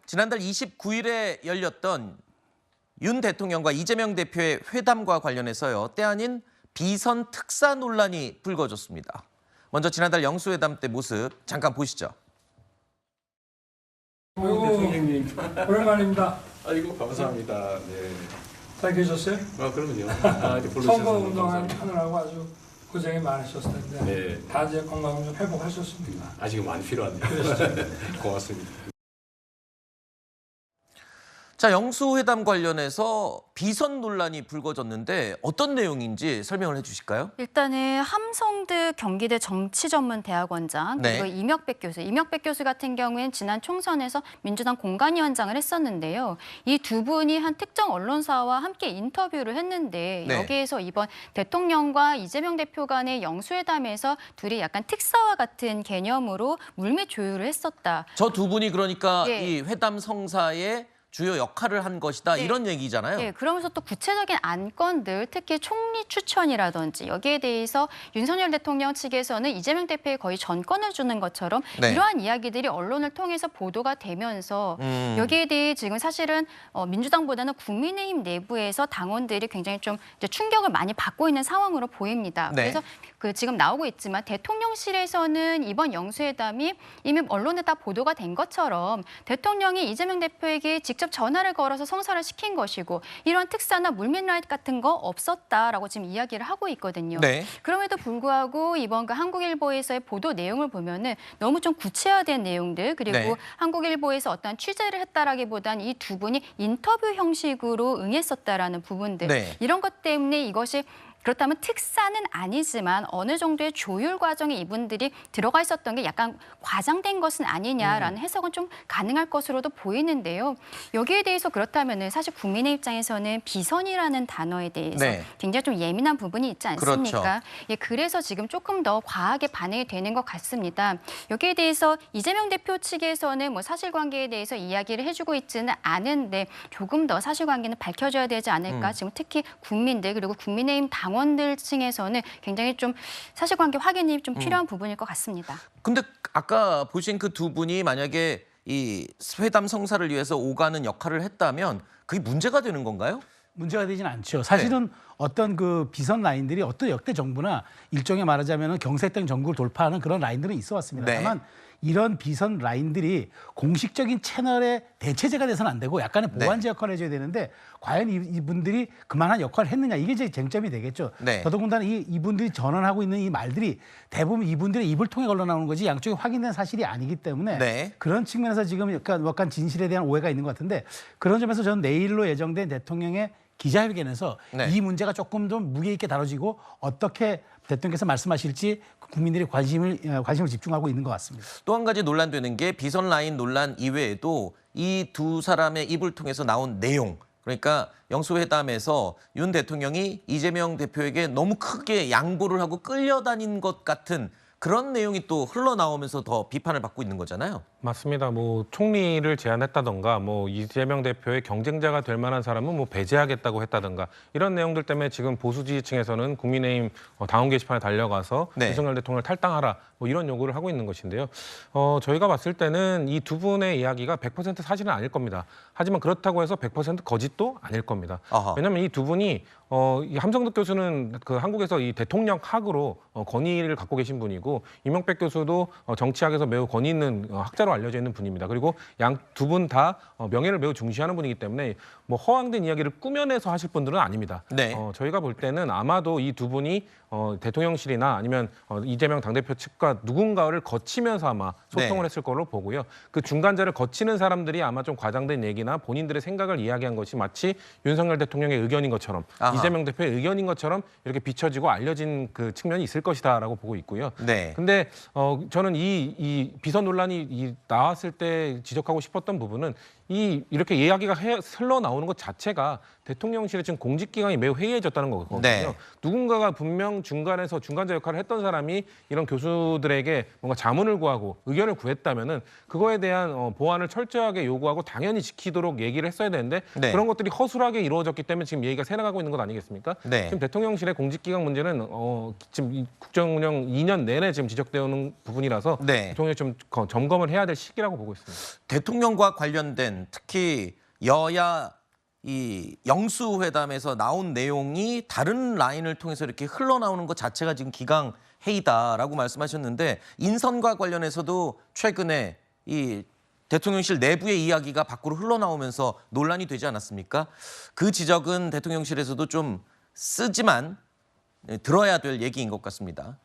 지난달 29일에 열렸던 윤 대통령과 이재명 대표의 회담과 관련해서요. 때 아닌 비선 특사 논란이 불거졌습니다. 먼저 지난달 영수회담 때 모습 잠깐 보시죠. 대통령님 오랜만입니다. 아이고 감사합니다. 네. 잘 계셨어요? 아 그러면요. 이제 불러주셔서 선거 너무 운동하느라고 감사합니다. 아주 고생이 많으셨을 텐데 네. 다 이제 건강 좀 회복하셨습니까? 아직은 많이 필요한데요. 고맙습니다. 자, 영수회담 관련해서 비선 논란이 불거졌는데 어떤 내용인지 설명을 해주실까요? 일단은 함성득 경기대 정치전문대학원장 네. 그리고 이명백 교수 같은 경우에는 지난 총선에서 민주당 공관위원장을 했었는데요. 이 두 분이 한 특정 언론사와 함께 인터뷰를 했는데 네. 여기에서 이번 대통령과 이재명 대표 간의 영수회담에서 둘이 약간 특사와 같은 개념으로 물밑 조율을 했었다. 저 두 분이 그러니까 예. 이 회담 성사의 주요 역할을 한 것이다 네. 이런 얘기잖아요. 네, 그러면서 또 구체적인 안건들, 특히 총리 추천이라든지 여기에 대해서 윤석열 대통령 측에서는 이재명 대표에 거의 전권을 주는 것처럼 네. 이러한 이야기들이 언론을 통해서 보도가 되면서 여기에 대해 지금 사실은 민주당보다는 국민의힘 내부에서 당원들이 굉장히 좀 이제 충격을 많이 받고 있는 상황으로 보입니다. 네. 그래서 지금 나오고 있지만 대통령실에서는 이번 영수회담이 이미 언론에 다 보도가 된 것처럼 대통령이 이재명 대표에게 직접 전화를 걸어서 성사를 시킨 것이고 이런 특사나 물밑라이트 같은 거 없었다라고 지금 이야기를 하고 있거든요. 네. 그럼에도 불구하고 이번 한국일보에서의 보도 내용을 보면은 너무 좀 구체화된 내용들 그리고 네. 한국일보에서 어떤 취재를 했다라기보다는 이 두 분이 인터뷰 형식으로 응했었다라는 부분들 네. 이런 것 때문에 이것이 그렇다면 특사는 아니지만 어느 정도의 조율 과정에 이분들이 들어가 있었던 게 약간 과장된 것은 아니냐라는 해석은 좀 가능할 것으로도 보이는데요. 여기에 대해서 그렇다면 사실 국민의 입장에서는 비선이라는 단어에 대해서 네. 굉장히 좀 예민한 부분이 있지 않습니까? 그렇죠. 예, 그래서 지금 조금 더 과하게 반응이 되는 것 같습니다. 여기에 대해서 이재명 대표 측에서는 뭐 사실관계에 대해서 이야기를 해주고 있지는 않은데 조금 더 사실관계는 밝혀져야 되지 않을까? 지금 특히 국민들 그리고 국민의힘 당원들 층에서는 굉장히 좀 사실관계 확인이 좀 필요한 부분일 것 같습니다. 근데 아까 보신 그 두 분이 만약에 이 회담 성사를 위해서 오가는 역할을 했다면 그게 문제가 되는 건가요? 문제가 되지는 않죠. 사실은 어떤 그 비선 라인들이 어떤 역대 정부나 일종의 말하자면 경색된 정국을 돌파하는 그런 라인들은 있어 왔습니다. 네. 다만 이런 비선 라인들이 공식적인 채널의 대체제가 돼서는 안 되고 약간의 보완제 역할을 해줘야 되는데 과연 이분들이 그만한 역할을 했느냐 이게 이제 쟁점이 되겠죠. 네. 더더군다나 이분들이 전언하고 있는 이 말들이 대부분 이분들의 입을 통해 흘러나오는 거지 양쪽에 확인된 사실이 아니기 때문에 네. 그런 측면에서 지금 약간 진실에 대한 오해가 있는 것 같은데 그런 점에서 저는 내일로 예정된 대통령의 기자회견에서 네. 이 문제가 조금 좀 무게 있게 다뤄지고 어떻게 대통령께서 말씀하실지 국민들이 관심을 집중하고 있는 것 같습니다. 또 한 가지 논란되는 게 비선 라인 논란 이외에도 이 두 사람의 입을 통해서 나온 내용. 그러니까 영수회담에서 윤 대통령이 이재명 대표에게 너무 크게 양보를 하고 끌려다닌 것 같은 그런 내용이 또 흘러나오면서 더 비판을 받고 있는 거잖아요. 맞습니다. 뭐 총리를 제안했다던가 뭐 이재명 대표의 경쟁자가 될 만한 사람은 뭐 배제하겠다고 했다던가 이런 내용들 때문에 지금 보수 지지층에서는 국민의힘 당원 게시판에 달려가서 네. 윤석열 대통령을 탈당하라 뭐 이런 요구를 하고 있는 것인데요. 저희가 봤을 때는 이 두 분의 이야기가 100% 사실은 아닐 겁니다. 하지만 그렇다고 해서 100% 거짓도 아닐 겁니다. 아하. 왜냐하면 이 두 분이 이 함성득 교수는 그 한국에서 이 대통령 학으로 권위를 갖고 계신 분이고 이명백 교수도 정치학에서 매우 권위 있는 학자로 알려져 있는 분입니다. 그리고 양 두 분 다 명예를 매우 중시하는 분이기 때문에 뭐 허황된 이야기를 꾸며내서 하실 분들은 아닙니다. 네. 저희가 볼 때는 아마도 이 두 분이 대통령실이나 아니면 이재명 당대표 측과 누군가를 거치면서 아마 소통을 네. 했을 거로 보고요. 그 중간자를 거치는 사람들이 아마 좀 과장된 얘기나 본인들의 생각을 이야기한 것이 마치 윤석열 대통령의 의견인 것처럼 아하. 이재명 대표의 의견인 것처럼 이렇게 비춰지고 알려진 그 측면이 있을 것이다라고 보고 있고요. 네. 근데 저는 이 비선 논란이 나왔을 때 지적하고 싶었던 부분은 이렇게 이야기가 흘러나오는 것 자체가 대통령실의 지금 공직기강이 매우 해이해졌다는 거거든요. 네. 누군가가 분명 중간에서 중간자 역할을 했던 사람이 이런 교수 관료들에게 뭔가 자문을 구하고 의견을 구했다면은 그거에 대한 보완을 철저하게 요구하고 당연히 지키도록 얘기를 했어야 되는데 네. 그런 것들이 허술하게 이루어졌기 때문에 지금 얘기가 새나가고 있는 것 아니겠습니까? 네. 지금 대통령실의 공직기강 문제는 지금 이 국정운영 2년 내내 지금 지적되어 오는 부분이라서 네. 대통령이 좀 점검을 해야 될 시기라고 보고 있습니다. 대통령과 관련된 특히 여야 이 영수회담에서 나온 내용이 다른 라인을 통해서 이렇게 흘러나오는 것 자체가 지금 기강해이다라고 말씀하셨는데 인선과 관련해서도 최근에 이 대통령실 내부의 이야기가 밖으로 흘러나오면서 논란이 되지 않았습니까? 그 지적은 대통령실에서도 좀 쓰지만 들어야 될 얘기인 것 같습니다.